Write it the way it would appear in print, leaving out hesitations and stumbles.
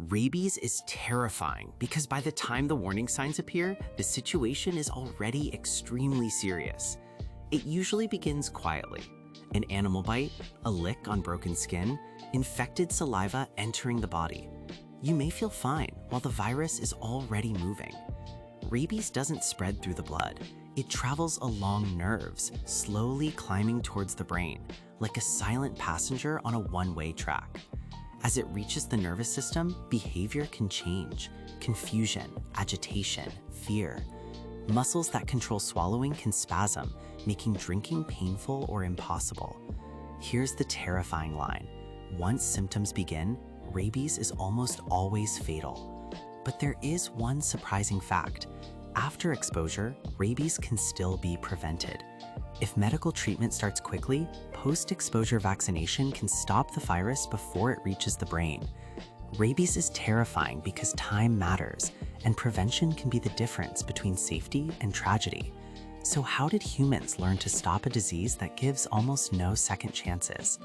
Rabies is terrifying because by the time the warning signs appear, the situation is already extremely serious. It usually begins quietly. An animal bite, a lick on broken skin, infected saliva entering the body. You may feel fine while the virus is already moving. Rabies doesn't spread through the blood. It travels along nerves, slowly climbing towards the brain, like a silent passenger on a one-way track. As it reaches the nervous system, behavior can change. Confusion, agitation, fear. Muscles that control swallowing can spasm, making drinking painful or impossible. Here's the terrifying line. Once symptoms begin, rabies is almost always fatal. But there is one surprising fact. After exposure, rabies can still be prevented. If medical treatment starts quickly, post-exposure vaccination can stop the virus before it reaches the brain. Rabies is terrifying because time matters, and prevention can be the difference between safety and tragedy. So how did humans learn to stop a disease that gives almost no second chances?